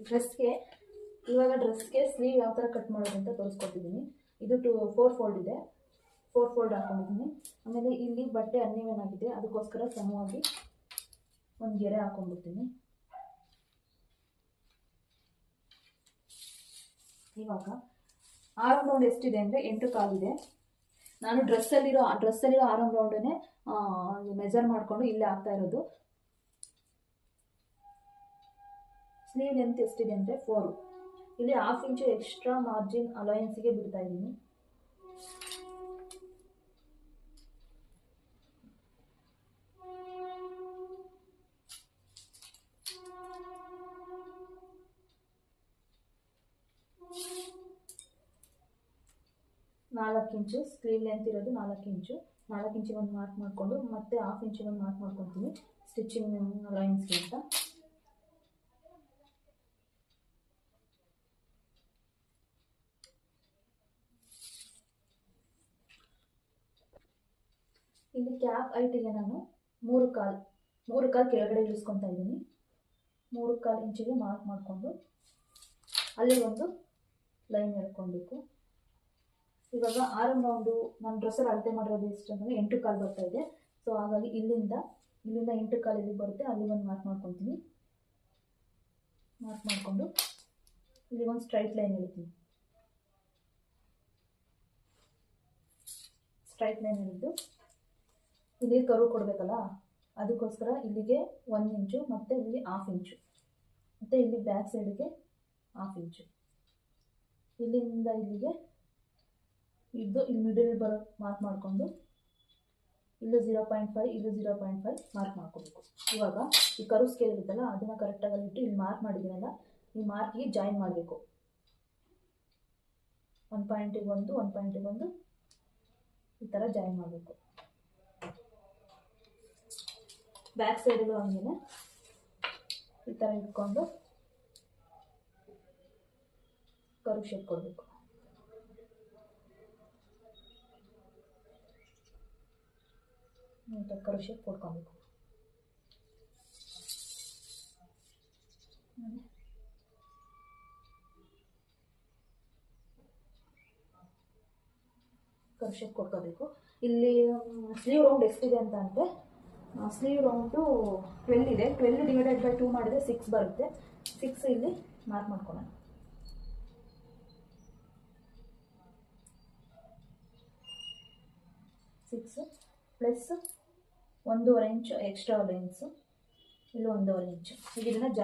ಡ್ರೆಸ್ಗೆ ಇವಾಗ ಡ್ರೆಸ್ಗೆ ಸ್ಲೀವ್ ಯಾವ ಥರ ಕಟ್ ಮಾಡೋದು ಅಂತ ತೋರಿಸ್ಕೊಟ್ಟಿದ್ದೀನಿ. ಇದು 4 ಫೋಲ್ಡ್ ಇದೆ, 4 ಫೋಲ್ಡ್ ಹಾಕೊಂಡಿದ್ದೀನಿ. ಆಮೇಲೆ ಇಲ್ಲಿ ಬಟ್ಟೆ ಅನ್ಇವನ್ ಆಗಿದೆ, ಅದಕ್ಕೋಸ್ಕರ ಸಮವಾಗಿ ಒಂದು ಗೆರೆ ಹಾಕೊಂಡ್ಬಿಡ್ತೀನಿ. ಇವಾಗ ಆರ್ಮ್ ರೌಂಡ್ ಎಷ್ಟಿದೆ ಅಂದರೆ 8 ಕಾಲಿದೆ. ನಾನು ಡ್ರೆಸ್ಸಲ್ಲಿರೋ ಆರ್ಮ್ ರೌಂಡನ್ನೇ ಮೆಜರ್ ಮಾಡಿಕೊಂಡು ಇಲ್ಲೇ ಆಗ್ತಾ ಇರೋದು. ಸ್ಲೀವ್ ಲೆಂತ್ ಎಷ್ಟಿದೆ ಅಂದರೆ 4. ಇಲ್ಲಿ 1/2 ಇಂಚು ಎಕ್ಸ್ಟ್ರಾ ಮಾರ್ಜಿನ್ ಅಲಯನ್ಸ್ಗೆ ಬಿಡ್ತಾ ಇದ್ದೀನಿ. ನಾಲ್ಕು ಇಂಚು ಸ್ಲೀವ್ ಲೆಂತ್ ಇರೋದು 4 ಇಂಚು. 4 ಇಂಚಿಗೆ ಒಂದು ಮಾರ್ಕ್ ಮಾಡಿಕೊಂಡು ಮತ್ತೆ 1/2 ಇಂಚಿಗೆ ಒಂದು ಮಾರ್ಕ್ ಮಾಡ್ಕೊತೀನಿ ಸ್ಟಿಚಿಂಗ್ ಲೈನ್ಸ್ಗೆ ಅಂತ. ಇಲ್ಲಿ ಕ್ಯಾಪ್ ಹೈಟಿಗೆ ನಾನು 3 ಕಾಲು ಕೆಳಗಡೆ ಇಳಿಸ್ಕೊತಾ ಇದ್ದೀನಿ. 3 ಕಾಲು ಇಂಚಿಗೆ ಮಾರ್ಕ್ ಮಾಡಿಕೊಂಡು ಅಲ್ಲಿ ಒಂದು ಲೈನ್ ಎಳ್ಕೊಬೇಕು. ಇವಾಗ ಆರ್ಮ್ ರೌಂಡು ನಾನು ಡ್ರೆಸ್ಸಲ್ಲಿ ಅಳತೆ ಮಾಡಿರೋದು ಎಷ್ಟು ಅಂದರೆ 8 ಕಾಲು ಬರ್ತಾ ಇದೆ. ಸೊ ಹಾಗಾಗಿ ಇಲ್ಲಿಂದ 8 ಕಾಲು ಎಲ್ಲಿ ಬರುತ್ತೆ ಅಲ್ಲಿ ಒಂದು ಮಾರ್ಕ್ ಮಾಡ್ಕೊತೀನಿ. ಮಾರ್ಕ್ ಮಾಡಿಕೊಂಡು ಇಲ್ಲಿ ಒಂದು ಸ್ಟ್ರೈಟ್ ಲೈನ್ ಎಳಿತೀನಿ. ಸ್ಟ್ರೈಟ್ ಲೈನ್ ಎಳೆದು ಇಲ್ಲಿ ಕರು ಕೊಡಬೇಕಲ್ಲ, ಅದಕ್ಕೋಸ್ಕರ ಇಲ್ಲಿಗೆ 1 ಇಂಚು ಮತ್ತು ಇಲ್ಲಿ 1/2 ಇಂಚು ಮತ್ತು ಇಲ್ಲಿ ಬ್ಯಾಕ್ ಸೈಡ್ಗೆ 1/2 ಇಂಚು, ಇಲ್ಲಿಂದ ಇಲ್ಲಿಗೆ ಇದು ಇಲ್ಲಿ ಮಿಡಲ್ ಬರೋ ಮಾರ್ಕ್ ಮಾಡಿಕೊಂಡು ಇಲ್ಲೂ 0.5 ಇಲ್ಲೂ 0.5 ಮಾರ್ಕ್ ಮಾಡ್ಕೋಬೇಕು. ಇವಾಗ ಈ ಕರು ಸ್ಕೇಲ್ ಇರುತ್ತಲ್ಲ ಅದನ್ನು ಕರೆಕ್ಟಾಗಿ ಇಟ್ಟು ಇಲ್ಲಿ ಮಾರ್ಕ್ ಮಾಡಿದ್ದೀನಲ್ಲ ಈ ಮಾರ್ಕಿಗೆ ಜಾಯಿನ್ ಮಾಡಬೇಕು. 1 ಪಾಯಿಂಟಿಗೆ ಒಂದು ಈ ಥರ ಜಾಯಿನ್ ಮಾಡಬೇಕು. ಬ್ಯಾಕ್ ಸೈಡಲ್ಲೂ ಹಂಗೆ ಈ ಥರ ಇಟ್ಕೊಂಡು ಕರು ಶೇಪ್ ಕೊಡಬೇಕು. ನೀಟಾಗಿ ಕರು ಶೇಪ್ ಕೊಡ್ಕೊಬೇಕು. ಕರು ಶೇಪ್ ಕೊಡ್ಕೋಬೇಕು. ಇಲ್ಲಿ ಸ್ಲೀವ್ ರೌಂಡ್ ಎಷ್ಟಿದೆ ಅಂತ ಅಂದರೆ ಸ್ಲೀವ್ ರೌಂಡು 12 ಇದೆ. 12 ಡಿವೈಡೆಡ್ ಬೈ 2 ಮಾಡಿದರೆ 6 ಬರುತ್ತೆ. 6 ಇಲ್ಲಿ ಮಾರ್ಕ್ ಮಾಡ್ಕೊಳ್ಳೋಣ. ಪ್ಲಸ್ 1.5 ಇಂಚು ಎಕ್ಸ್ಟ್ರಾ ಲೈನ್ಸು, ಇಲ್ಲಿ 1.5 ಇಂಚು. ಈಗ ಇದನ್ನು